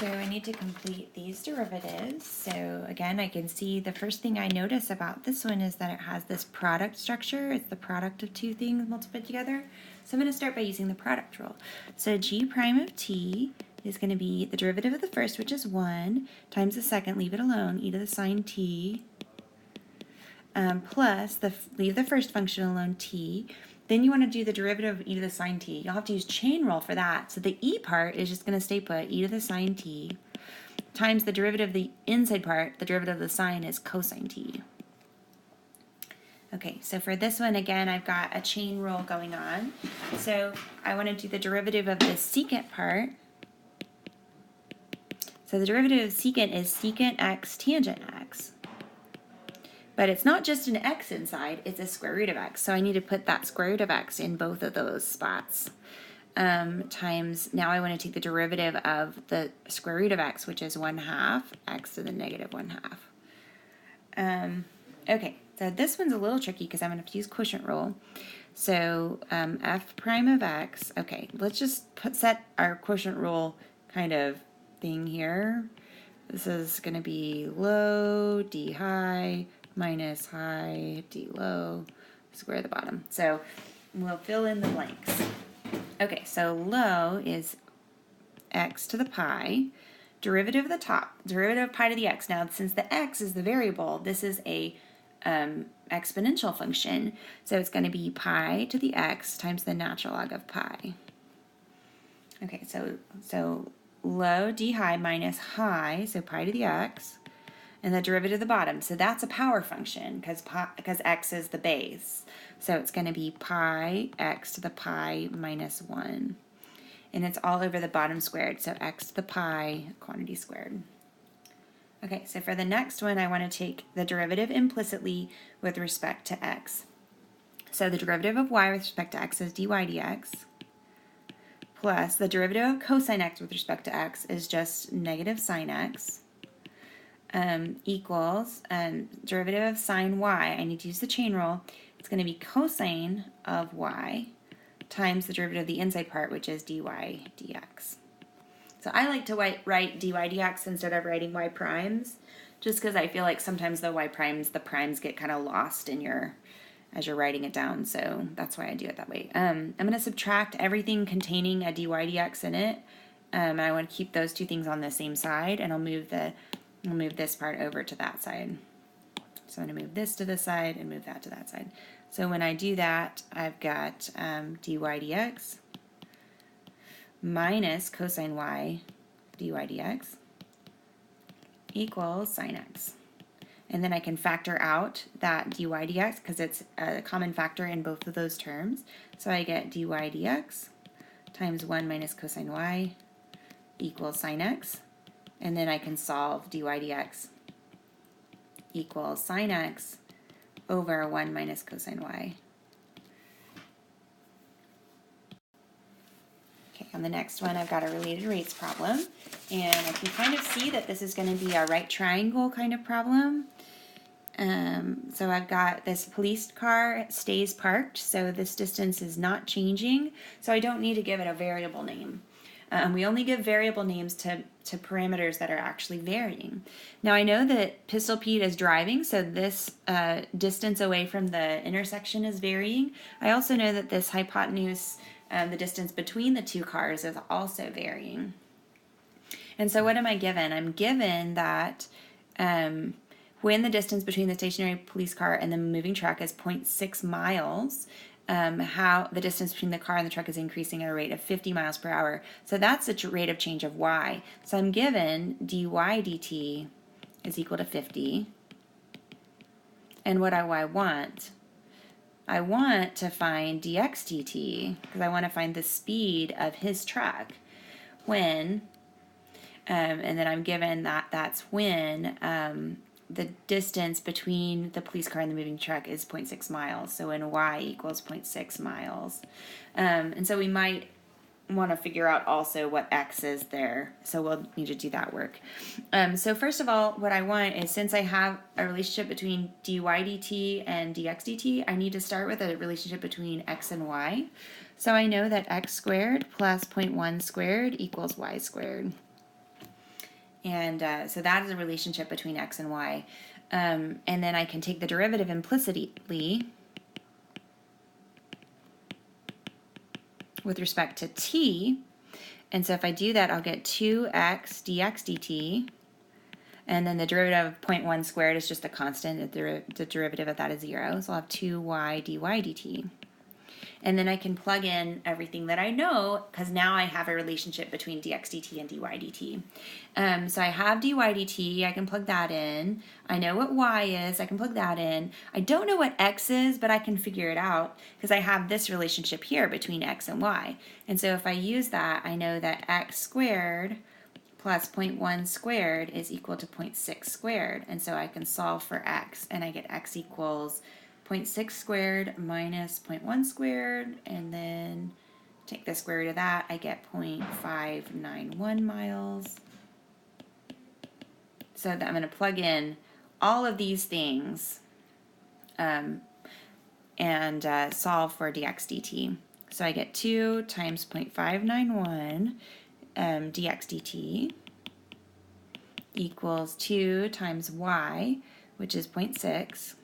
So I need to complete these derivatives. So again, I can see the first thing I notice about this one is that it has this product structure. It's the product of two things multiplied together. So I'm going to start by using the product rule. So g prime of t is going to be the derivative of the first, which is 1, times the second, leave it alone, e to the sine t, plus, leave the first function alone, t. Then you want to do the derivative of e to the sine t. You'll have to use chain rule for that. So the e part is just going to stay put, e to the sine t, times the derivative of the inside part, the derivative of the sine is cosine t. Okay, so for this one, again, I've got a chain rule going on. So I want to do the derivative of the secant part. So the derivative of secant is secant x tangent x. But it's not just an x inside, it's a square root of x. So I need to put that square root of x in both of those spots. Times, now I want to take the derivative of the square root of x, which is 1/2 x to the negative 1/2. Okay, so this one's a little tricky because I'm going to have to use quotient rule. So f prime of x, okay, let's just set our quotient rule kind of thing here. This is going to be low, d high, minus high, d low, square the bottom. So we'll fill in the blanks. Okay, so low is x to the pi, derivative of the top, derivative of pi to the x. Now, since the x is the variable, this is a exponential function, so it's going to be pi to the x times the natural log of pi. Okay, so low d high minus high, so pi to the x, and the derivative of the bottom. So that's a power function because x is the base. So it's going to be pi x to the pi minus 1. And it's all over the bottom squared. So x to the pi quantity squared. Okay, so for the next one, I want to take the derivative implicitly with respect to x. So the derivative of y with respect to x is dy dx. Plus the derivative of cosine x with respect to x is just negative sine x. Equals derivative of sine y, I need to use the chain rule, it's going to be cosine of y times the derivative of the inside part, which is dy dx. So I like to write dy dx instead of writing y primes, just because I feel like sometimes the y primes, the primes get kind of lost in as you're writing it down, so that's why I do it that way. I'm going to subtract everything containing a dy dx in it, and I want to keep those two things on the same side, and I'll move this part over to that side. So I'm going to move this to this side and move that to that side. So when I do that, I've got dy dx minus cosine y dy dx equals sine x. And then I can factor out that dy dx because it's a common factor in both of those terms. So I get dy dx times 1 minus cosine y equals sine x. And then I can solve dy dx equals sine x over 1 minus cosine y. Okay, on the next one, I've got a related rates problem. And I can kind of see that this is going to be a right triangle kind of problem. So I've got this police car stays parked, so this distance is not changing. So I don't need to give it a variable name. We only give variable names to parameters that are actually varying. Now I know that Pistol Pete is driving, so this distance away from the intersection is varying. I also know that this hypotenuse, the distance between the two cars, is also varying. And so what am I given? I'm given that when the distance between the stationary police car and the moving truck is 0.6 miles, how the distance between the car and the truck is increasing at a rate of 50 miles per hour. So that's the rate of change of y. So I'm given dy dt is equal to 50. And what do I want? I want to find dx dt because I want to find the speed of his truck when, and then I'm given that that's when the distance between the police car and the moving truck is 0.6 miles. So when y equals 0.6 miles. And so we might want to figure out also what x is there. So we'll need to do that work. So first of all, what I want is, since I have a relationship between dy dt and dx dt, I need to start with a relationship between x and y. So I know that x squared plus 0.1 squared equals y squared. And so that is a relationship between x and y. And then I can take the derivative implicitly with respect to t. And so if I do that, I'll get 2x dx dt. And then the derivative of 0.1 squared is just a constant. The derivative of that is 0. So I'll have 2y dy dt. And then I can plug in everything that I know, because now I have a relationship between dx dt and dy dt. So I have dy dt, I can plug that in. I know what y is, I can plug that in. I don't know what x is, but I can figure it out, because I have this relationship here between x and y. And so if I use that, I know that x squared plus 0.1 squared is equal to 0.6 squared. And so I can solve for x, and I get x equals 0.6 squared minus 0.1 squared, and then take the square root of that, I get 0.591 miles. So that I'm going to plug in all of these things and solve for dx dt. So I get 2 times 0.591 dx dt equals 2 times y, which is 0.6,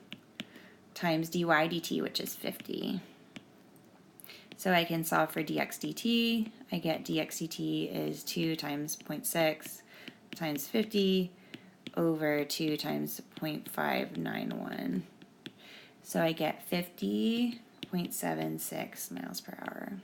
times dy dt, which is 50. So I can solve for dx dt. I get dx dt is 2 times 0.6 times 50 over 2 times 0.591. So I get 50.76 miles per hour.